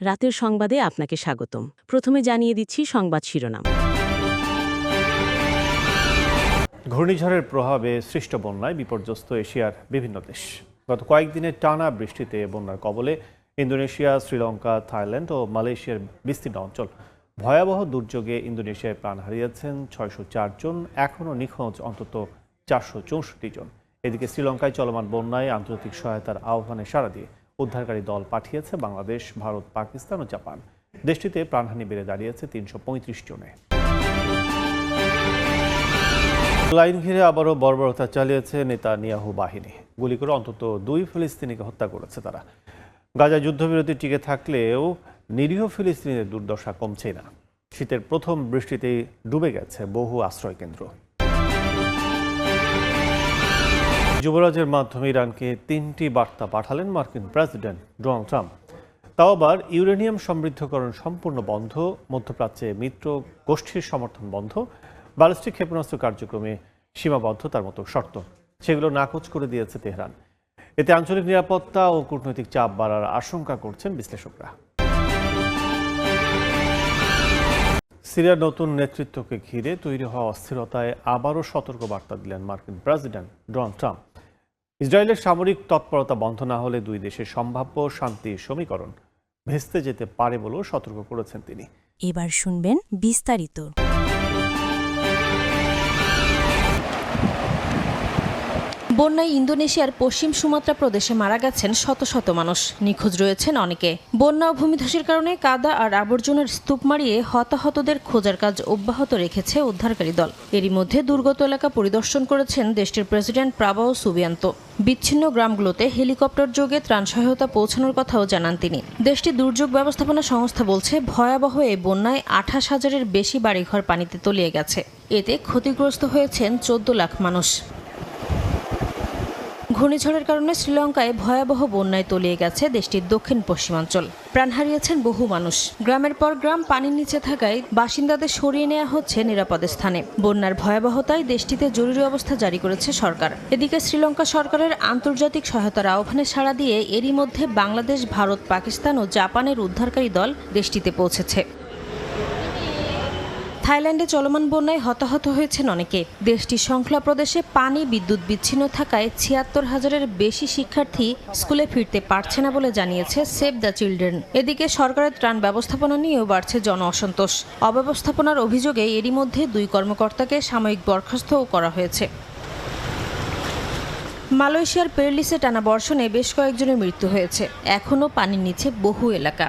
রাতের সংবাদে আপনাকে স্বাগতম। প্রথমে জানিয়ে দিচ্ছি সংবাদ শিরোনাম। ঘূর্ণিঝড়ের প্রভাবে সৃষ্ট বন্যায় বিপর্যস্ত এশিয়ার বিভিন্ন দেশ। গত কয়েকদিনের টানা বৃষ্টিতে বন্যার কবলে ইন্দোনেশিয়া, শ্রীলঙ্কা, থাইল্যান্ড ও মালয়েশিয়ার বিস্তীর্ণ অঞ্চল। ভয়াবহ দুর্যোগে ইন্দোনেশিয়ায় প্রাণ হারিয়েছেন ৬০৪ জন, এখনও নিখোঁজ অন্তত ৪৬৪ জন। এদিকে শ্রীলঙ্কায় চলমান বন্যায় আন্তর্জাতিক সহায়তার আহ্বানে সাড়া দিয়ে উদ্ধারকারী দল পাঠিয়েছে বাংলাদেশ, ভারত, পাকিস্তান ও জাপান। দেশটিতে প্রাণহানি বেড়ে দাঁড়িয়েছে ৩৩৫ জনে। লাইন ঘিরে আবারও বর্বরতা চালিয়েছে নেতানিয়াহু বাহিনী। গুলি করে অন্তত ২ ফিলিস্তিনিকে হত্যা করেছে তারা। গাজায় যুদ্ধবিরতি টিকে থাকলেও নিরীহ ফিলিস্তিনিদের দুর্দশা কমছেই না। শীতের প্রথম বৃষ্টিতেই ডুবে গেছে বহু আশ্রয়কেন্দ্র। যুবরাজের মাধ্যমে ইরানকে ৩টি বার্তা পাঠালেন মার্কিন প্রেসিডেন্ট ডোনাল্ড ট্রাম্প। তাও আবার ইউরেনিয়াম সমৃদ্ধকরণ সম্পূর্ণ বন্ধ, মধ্যপ্রাচ্যে মিত্র গোষ্ঠীর সমর্থন বন্ধ, ব্যালিস্টিক ক্ষেপণাস্ত্র কার্যক্রমে সীমাবদ্ধতার মতো শর্ত, সেগুলো নাকচ করে দিয়েছে তেহরান। এতে আঞ্চলিক নিরাপত্তা ও কূটনৈতিক চাপ বাড়ার আশঙ্কা করছেন বিশ্লেষকরা। সিরিয়ার নতুন নেতৃত্বকে ঘিরে তৈরি হওয়া অস্থিরতায় আবারও সতর্ক বার্তা দিলেন মার্কিন প্রেসিডেন্ট ডোনাল্ড ট্রাম্প। ইসরায়েলের সামরিক তৎপরতা বন্ধ না হলে দুই দেশের সম্ভাব্য শান্তির সমীকরণ ভেস্তে যেতে পারে বলেও সতর্ক করেছেন তিনি। এবার শুনবেন বিস্তারিত। বন্যায় ইন্দোনেশিয়ার পশ্চিম সুমাত্রা প্রদেশে মারা গেছেন শত শত মানুষ, নিখোঁজ রয়েছেন অনেকে। বন্যা ও ভূমিধসের কারণে কাদা আর আবর্জনার স্তূপ মারিয়ে হতাহতদের খোঁজার কাজ অব্যাহত রেখেছে উদ্ধারকারী দল। এরই মধ্যে দুর্গত এলাকা পরিদর্শন করেছেন দেশটির প্রেসিডেন্ট প্রাবোও সুবিয়ান্তো। বিচ্ছিন্ন গ্রামগুলোতে হেলিকপ্টার যোগে ত্রাণ সহায়তা পৌঁছানোর কথাও জানান তিনি। দেশটির দুর্যোগ ব্যবস্থাপনা সংস্থা বলছে, ভয়াবহ এই বন্যায় ২৮,০০০-এর বেশি বাড়িঘর পানিতে তলিয়ে গেছে। এতে ক্ষতিগ্রস্ত হয়েছেন ১৪ লাখ মানুষ। ঘূর্ণিঝড়ের কারণে শ্রীলঙ্কায় ভয়াবহ বন্যায় তলিয়ে গেছে দেশটির দক্ষিণ পশ্চিমাঞ্চল। প্রাণ হারিয়েছেন বহু মানুষ। গ্রামের পর গ্রাম পানির নিচে থাকায় বাসিন্দাদের সরিয়ে নেওয়া হচ্ছে নিরাপদ স্থানে। বন্যার ভয়াবহতায় দেশটিতে জরুরি অবস্থা জারি করেছে সরকার। এদিকে শ্রীলঙ্কা সরকারের আন্তর্জাতিক সহায়তার আহ্বানে সাড়া দিয়ে এরই মধ্যে বাংলাদেশ, ভারত, পাকিস্তান ও জাপানের উদ্ধারকারী দল দেশটিতে পৌঁছেছে। থাইল্যান্ডে চলমান বন্যায় হতাহত হয়েছেন অনেকে। দেশটির সংখ্লা প্রদেশে পানি, বিদ্যুৎ বিচ্ছিন্ন থাকায় ৭৬,০০০-এর বেশি শিক্ষার্থী স্কুলে ফিরতে পারছে না বলে জানিয়েছে সেভ দ্য চিলড্রেন। এদিকে সরকারের ত্রাণ ব্যবস্থাপনা নিয়েও বাড়ছে জন অসন্তোষ। অব্যবস্থাপনার অভিযোগে এরই মধ্যে ২ কর্মকর্তাকে সাময়িক বরখাস্তও করা হয়েছে। মালয়েশিয়ার পেরলিসে টানা বর্ষণে বেশ কয়েকজনের মৃত্যু হয়েছে। এখনও পানির নিচে বহু এলাকা।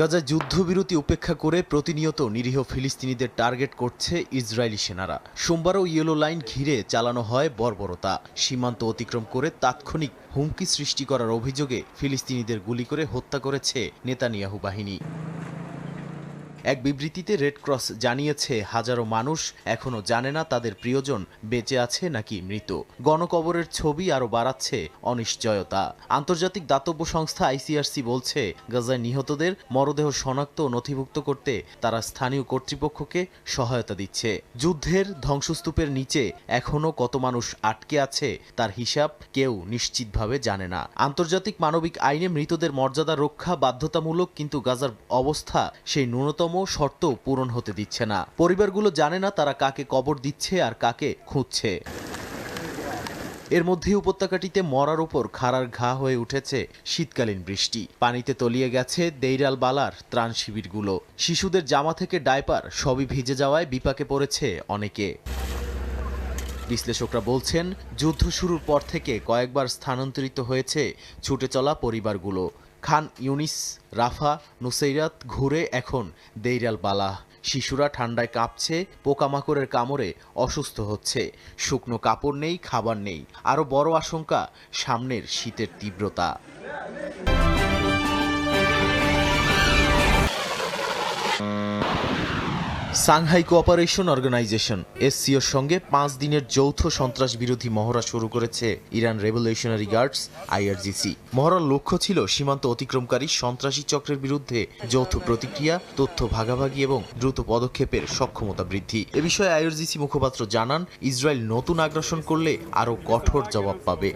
গাজায় যুদ্ধবিরতি উপেক্ষা করে প্রতিনিয়ত নিরীহ ফিলিস্তিনিদের টার্গেট করছে ইসরায়েলি সেনারা। সোমবারও ইয়েলো লাইন ঘিরে চালানো হয় বর্বরতা। সীমান্ত অতিক্রম করে তাৎক্ষণিক হুমকি সৃষ্টি করার অভিযোগে ফিলিস্তিনিদের গুলি করে হত্যা করেছে নেতানিয়াহু বাহিনী। এক বিবৃতিতে রেড ক্রস জানিয়েছে, হাজারো মানুষ এখনও জানে না তাদের প্রিয়জন বেঁচে আছে নাকি মৃত। গণকবরের ছবি আরও বাড়াচ্ছে অনিশ্চয়তা। আন্তর্জাতিক দাতব্য সংস্থা আইসিআরসি বলছে, গাজায় নিহতদের মরদেহ শনাক্ত ও নথিভুক্ত করতে তারা স্থানীয় কর্তৃপক্ষকে সহায়তা দিচ্ছে। যুদ্ধের ধ্বংসস্তূপের নিচে এখনও কত মানুষ আটকে আছে তার হিসাব কেউ নিশ্চিতভাবে জানে না। আন্তর্জাতিক মানবিক আইনে মৃতদের মর্যাদা রক্ষা বাধ্যতামূলক, কিন্তু গাজার অবস্থা সেই ন্যূনতম শর্ত পূরণ হতে দিচ্ছে না। পরিবারগুলো জানে না তারা কাকে কবর দিচ্ছে আর কাকে খুঁজছে। এর মধ্যে উপত্যকাটিতে মরার উপর খাড়ার ঘা হয়ে উঠেছে শীতকালীন বৃষ্টি। পানিতে তলিয়ে গেছে দেইরাল বালার ত্রাণ শিবিরগুলো। শিশুদের জামা থেকে ডায়পার সবই ভিজে যাওয়ায় বিপাকে পড়েছে অনেকে। বিশ্লেষকরা বলছেন, যুদ্ধ শুরুর পর থেকে কয়েকবার স্থানান্তরিত হয়েছে ছুটে চলা পরিবারগুলো। খান ইউনিস, রাফা, নুসৈরাত ঘুরে এখন দেইরাল বালাহ। শিশুরা ঠান্ডায় কাঁপছে, পোকামাকড়ের কামড়ে অসুস্থ হচ্ছে। শুকনো কাপড় নেই, খাবার নেই। আরও বড় আশঙ্কা সামনের শীতের তীব্রতা। সাংহাই কোঅপারেশন অর্গানাইজেশন এসসিওর সঙ্গে 5 দিনের যৌথ সন্ত্রাস বিরোধী মহড়া শুরু করেছে ইরান রেভলিউশনারি গার্ডস আইআরজিসি। মহড়ার লক্ষ্য ছিল সীমান্ত অতিক্রমকারী সন্ত্রাসী চক্রের বিরুদ্ধে যৌথ প্রতিক্রিয়া, তথ্য ভাগাভাগি এবং দ্রুত পদক্ষেপের সক্ষমতা বৃদ্ধি। এ বিষয়ে আইআরজিসি মুখপাত্র জানান, ইসরায়েল নতুন আগ্রাসন করলে আরও কঠোর জবাব পাবে।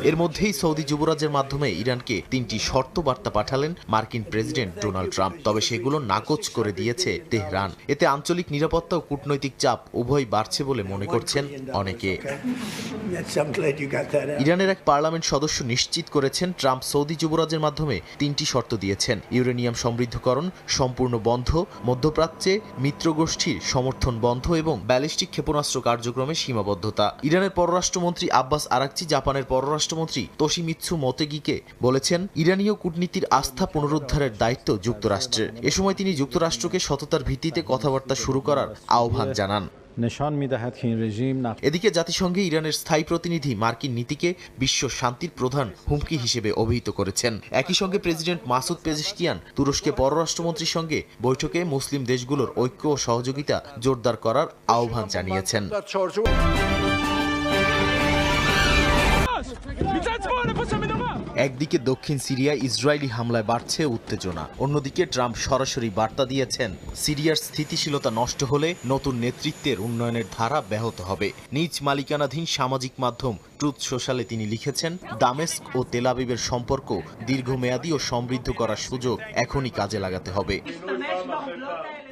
এর মধ্যেই সৌদি যুবরাজের মাধ্যমে ইরানকে 3টি শর্ত বার্তা পাঠালেন মার্কিন প্রেসিডেন্ট ডোনাল্ড ট্রাম্প। তবে সেগুলো নাকচ করে দিয়েছে তেহরান। এতে আঞ্চলিক নিরাপত্তা ও কূটনৈতিক চাপ উভয় বাড়ছে বলে মনে করছেন অনেকে। ইরানের এক পার্লামেন্ট সদস্য নিশ্চিত করেছেন, ট্রাম্প সৌদি যুবরাজের মাধ্যমে 3টি শর্ত দিয়েছেন: ইউরেনিয়াম সমৃদ্ধকরণ সম্পূর্ণ বন্ধ, মধ্যপ্রাচ্যে মিত্রগোষ্ঠীর সমর্থন বন্ধ এবং ব্যালিস্টিক ক্ষেপণাস্ত্র কার্যক্রমে সীমাবদ্ধতা। ইরানের পররাষ্ট্রমন্ত্রী আব্বাস আরাকচি জাপানের পররাষ্ট্রমন্ত্রী তোশিমিৎসু মোতেগিকে বলেছেন, ইরানীয় কূটনীতির আস্থা পুনরুদ্ধারের দায়িত্ব যুক্তরাষ্ট্রের। এ সময় তিনি যুক্তরাষ্ট্রকে সততার ভিত্তিতে কথাবার্তা শুরু করার আহ্বান জানান। এদিকে জাতিসংঘে ইরানের স্থায়ী প্রতিনিধি মার্কিন নীতিকে বিশ্ব শান্তির প্রধান হুমকি হিসেবে অভিহিত করেছেন। একই সঙ্গে প্রেসিডেন্ট মাসুদ পেজেশকিয়ান তুরস্কে পররাষ্ট্রমন্ত্রীর সঙ্গে বৈঠকে মুসলিম দেশগুলোর ঐক্য ও সহযোগিতা জোরদার করার আহ্বান জানিয়েছেন। একদিকে দক্ষিণ সিরিয়ায় ইসরায়েলি হামলায় বাড়ছে উত্তেজনা, অন্যদিকে ট্রাম্প সরাসরি বার্তা দিয়েছেন, সিরিয়ার স্থিতিশীলতা নষ্ট হলে নতুন নেতৃত্বের উন্নয়নের ধারা ব্যাহত হবে। নিজ মালিকানাধীন সামাজিক মাধ্যম ট্রুথ সোশ্যালে তিনি লিখেছেন, দামেস্ক ও তেল আবিবের সম্পর্ক দীর্ঘমেয়াদী ও সমৃদ্ধ করার সুযোগ এখনই কাজে লাগাতে হবে।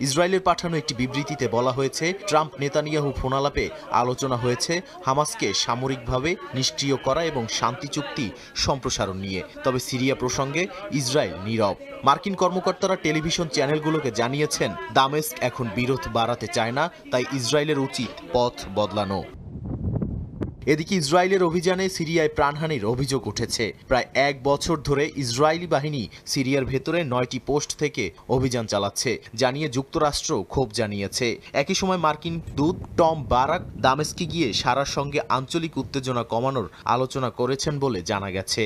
ইসরায়েলের পাঠানো একটি বিবৃতিতে বলা হয়েছে, ট্রাম্প নেতানিয়াহু ফোনালাপে আলোচনা হয়েছে হামাসকে সামরিকভাবে নিষ্ক্রিয় করা এবং শান্তি চুক্তি সম্প্রসারণ নিয়ে। তবে সিরিয়া প্রসঙ্গে ইসরায়েল নীরব। মার্কিন কর্মকর্তারা টেলিভিশন চ্যানেলগুলোকে জানিয়েছেন, দামেস্ক এখন বিরোধ বাড়াতে চায় না, তাই ইসরায়েলের উচিত পথ বদলানো। এদিকে ইসরায়েলের অভিযানে সিরিয়ায় প্রাণহানির অভিযোগ উঠেছে। প্রায় 1 বছর ধরে ইসরায়েলি বাহিনী সিরিয়ার ভেতরে 9টি পোস্ট থেকে অভিযান চালাচ্ছে জানিয়ে যুক্তরাষ্ট্র ক্ষোভ জানিয়েছে। একই সময় মার্কিন দূত টম বারাক দামেস্কে গিয়ে সারার সঙ্গে আঞ্চলিক উত্তেজনা কমানোর আলোচনা করেছেন বলে জানা গেছে।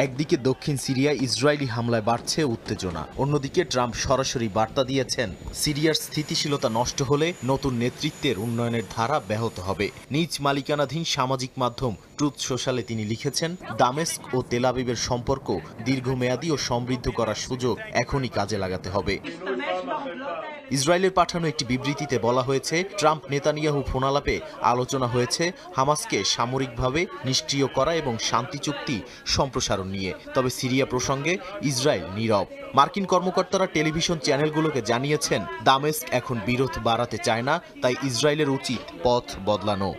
একদিকে দক্ষিণ সিরিয়ায় ইসরায়েলি হামলায় বাড়ছে উত্তেজনা, অন্যদিকে ট্রাম্প সরাসরি বার্তা দিয়েছেন, সিরিয়ার স্থিতিশীলতা নষ্ট হলে নতুন নেতৃত্বের উন্নয়নের ধারা ব্যাহত হবে। নিজ মালিকানাধীন সামাজিক মাধ্যম ট্রুথ সোশ্যালে তিনি লিখেছেন, দামেস্ক ও তেল আবিবের সম্পর্ক দীর্ঘমেয়াদী ও সমৃদ্ধ করার সুযোগ এখনই কাজে লাগাতে হবে। ইসরায়েলের পাঠানো একটি বিবৃতিতে বলা হয়েছে, ট্রাম্প নেতানিয়াহু ফোনালাপে আলোচনা হয়েছে হামাসকে সামরিকভাবে নিষ্ক্রিয় করা এবং শান্তি চুক্তি সম্প্রসারণ নিয়ে। তবে সিরিয়া প্রসঙ্গে ইসরায়েল নীরব। মার্কিন কর্মকর্তারা টেলিভিশন চ্যানেলগুলোকে জানিয়েছেন, দামেস্ক এখন বিরোধ বাড়াতে চায় না, তাই ইসরায়েলের উচিত পথ বদলানো।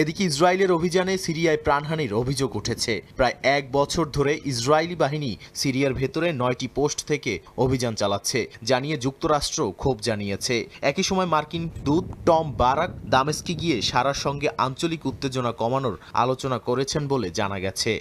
এদিকে ইসরায়েলের অভিযানে সিরিয়ায় প্রাণহানির অভিযোগ উঠেছে। প্রায় 1 বছর ধরে ইসরায়েলি বাহিনী সিরিয়ার ভেতরে 9টি পোস্ট থেকে অভিযান চালাচ্ছে জানিয়ে যুক্তরাষ্ট্র ক্ষোভ জানিয়েছে। একই সময় মার্কিন দূত টম বারাক দামেস্কে গিয়ে সারার সঙ্গে আঞ্চলিক উত্তেজনা কমানোর আলোচনা করেছেন বলে জানা গেছে।